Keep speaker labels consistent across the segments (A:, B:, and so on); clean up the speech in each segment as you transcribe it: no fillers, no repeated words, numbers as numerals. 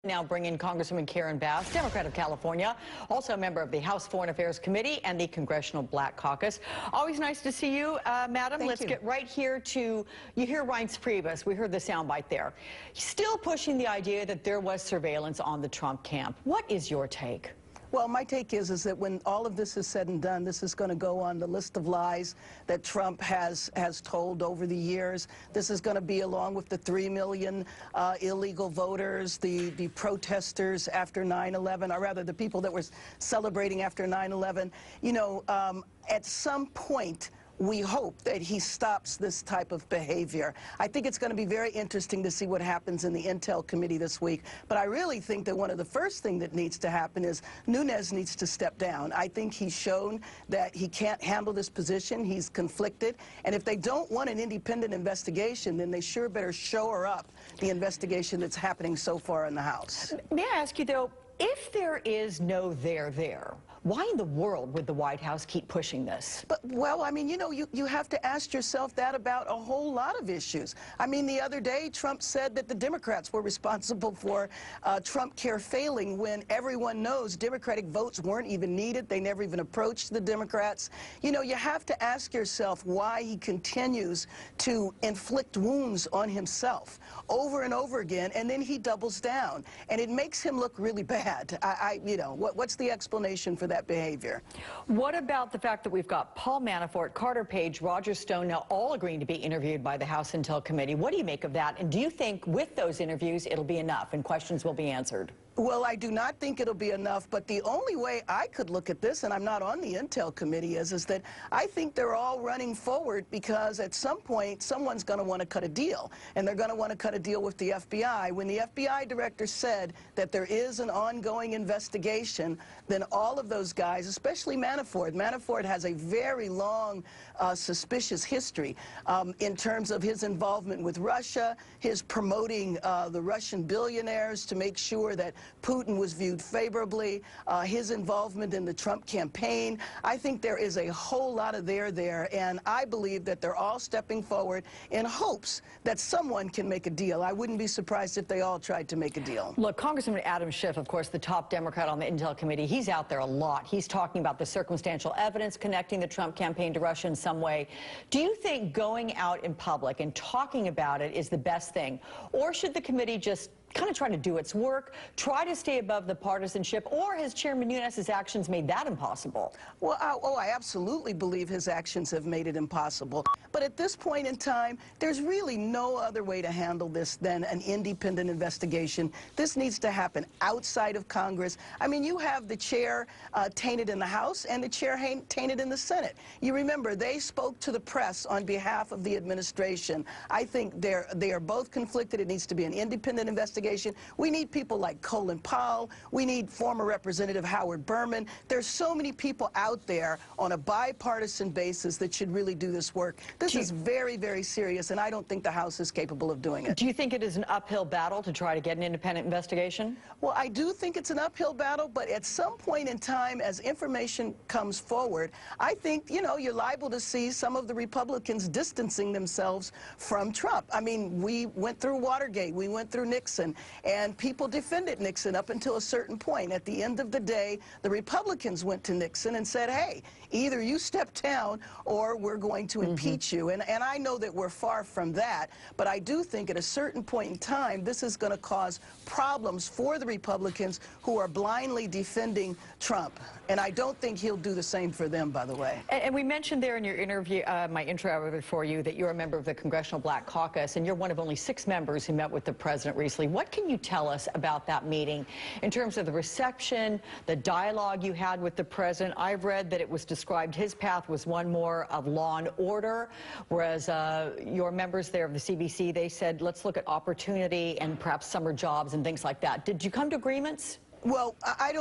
A: Now bring in Congresswoman Karen Bass, Democrat of California, also a member of the House Foreign Affairs Committee and the Congressional Black Caucus. Always nice to see you, Madam. Let's get right here to, you hear Reince Priebus, we heard the soundbite there. Still pushing the idea that there was surveillance on the Trump camp. What is your take?
B: Well, my take is that when all of this is said and done, this is going to go on the list of lies that Trump has told over the years. This is going to be along with the 3 million illegal voters, the protesters after 9/11, or rather the people that were celebrating after 9/11. You know, at some point, we hope that he stops this type of behavior. I think it's going to be very interesting to see what happens in the Intel Committee this week. But I really think that one of the first things that needs to happen is Nunes needs to step down. I think he's shown that he can't handle this position. He's conflicted. And if they don't want an independent investigation, then they sure better shore up the investigation that's happening so far in the House.
A: May I ask you, though, if there is no there, why in the world would the White House keep pushing this?
B: But, well, I mean, you know, you have to ask yourself that about a whole lot of issues. I mean, the other day, Trump said that the Democrats were responsible for Trump Care failing when everyone knows Democratic votes weren't even needed. They never even approached the Democrats. You know, you have to ask yourself why he continues to inflict wounds on himself over and over again, and then he doubles down. And it makes him look really bad. You know, what's the explanation for that behavior?
A: What about the fact that we've got Paul Manafort, Carter Page, Roger Stone now all agreeing to be interviewed by the House Intel Committee? What do you make of that? And do you think with those interviews it'll be enough and questions will be answered?
B: Well, I do not think it'll be enough, but the only way I could look at this, and I'm not on the Intel Committee, is that I think they're all running forward because at some point someone's going to want to cut a deal, and they're going to want to cut a deal with the FBI. When the FBI director said that there is an ongoing investigation, then all of those guys, especially Manafort has a very long suspicious history in terms of his involvement with Russia, his promoting the Russian billionaires to make sure that Putin was viewed favorably, his involvement in the Trump campaign. I think there is a whole lot of there, and I believe that they're all stepping forward in hopes that someone can make a deal. I wouldn't be surprised if they all tried to make a deal.
A: Look, Congressman Adam Schiff, of course, the top Democrat on the Intel Committee, he's out there a lot. He's talking about the circumstantial evidence connecting the Trump campaign to Russia in some way. Do you think going out in public and talking about it is the best thing? Or should the committee just kind of try to do its work, try to stay above the partisanship, or has Chairman Nunes' actions made that impossible?
B: Well, I absolutely believe his actions have made it impossible. But at this point in time, there's really no other way to handle this than an independent investigation. This needs to happen outside of Congress. I mean, you have the chair tainted in the House and the chair tainted in the Senate. You remember, they spoke to the press on behalf of the administration. I think they are both conflicted. It needs to be an independent investigation. We need people like Colin Powell. We need former Representative Howard Berman. There's so many people out there on a bipartisan basis that should really do this work. This is very, very serious, and I don't think the House is capable of doing it.
A: Do you think it is an uphill battle to try to get an independent investigation?
B: Well, I do think it's an uphill battle, but at some point in time, as information comes forward, I think, you know, you're liable to see some of the Republicans distancing themselves from Trump. I mean, we went through Watergate, we went through Nixon, and people defended Nixon up until a certain point. At the end of the day, the Republicans went to Nixon and said, hey, either you step down or we're going to impeach you. And I know that we're far from that, but I do think at a certain point in time, this is going to cause problems for the Republicans who are blindly defending Trump. And I don't think he'll do the same for them, by the way.
A: And we mentioned there in your interview, my intro before you, that you're a member of the Congressional Black Caucus, and you're one of only 6 members who met with the president recently. What can you tell us about that meeting in terms of the reception, the dialogue you had with the president? I've read that it was described his path was one more of law and order, whereas your members there of the CBC, they said, let's look at opportunity and perhaps summer jobs and things like that. Did you come to agreements?
B: Well, I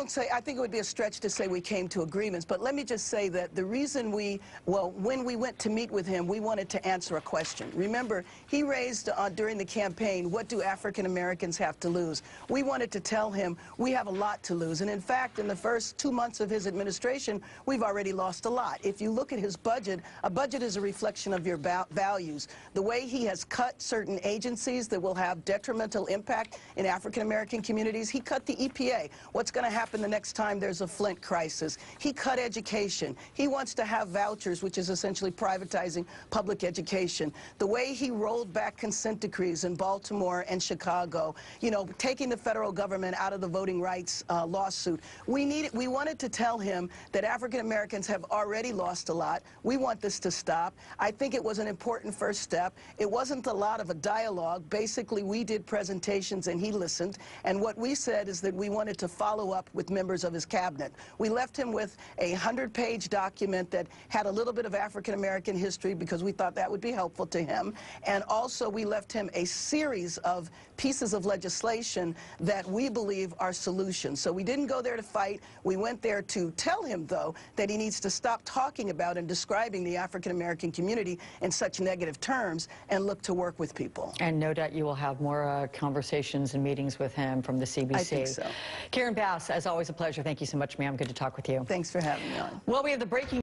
B: think it would be a stretch to say we came to agreements, but let me just say that the reason when we went to meet with him, we wanted to answer a question. Remember, he raised during the campaign, what do African Americans have to lose? We wanted to tell him we have a lot to lose, and in fact, in the first 2 months of his administration, we've already lost a lot. If you look at his budget, a budget is a reflection of your values. The way he has cut certain agencies that will have detrimental impact in African American communities, he cut the EPA. What's going to happen the next time there's a Flint crisis? He cut education. He wants to have vouchers, which is essentially privatizing public education. The way he rolled back consent decrees in Baltimore and Chicago, you know, taking the federal government out of the voting rights lawsuit. We wanted to tell him that African Americans have already lost a lot. We want this to stop. I think it was an important first step. It wasn't a lot of a dialogue. Basically, we did presentations and he listened. And what we said is that we wanted to follow up with members of his cabinet. We left him with a 100-page document that had a little bit of African American history because we thought that would be helpful to him. And also we left him a series of pieces of legislation that we believe are solutions. So we didn't go there to fight. We went there to tell him, though, that he needs to stop talking about and describing the African American community in such negative terms and look to work with people.
A: And no doubt you will have more conversations and meetings with him from the CBC.
B: I think so.
A: Karen Bass, as always, a pleasure. Thank you so much, ma'am. Good to talk with you.
B: Thanks for having me on.
A: Well, we have the breaking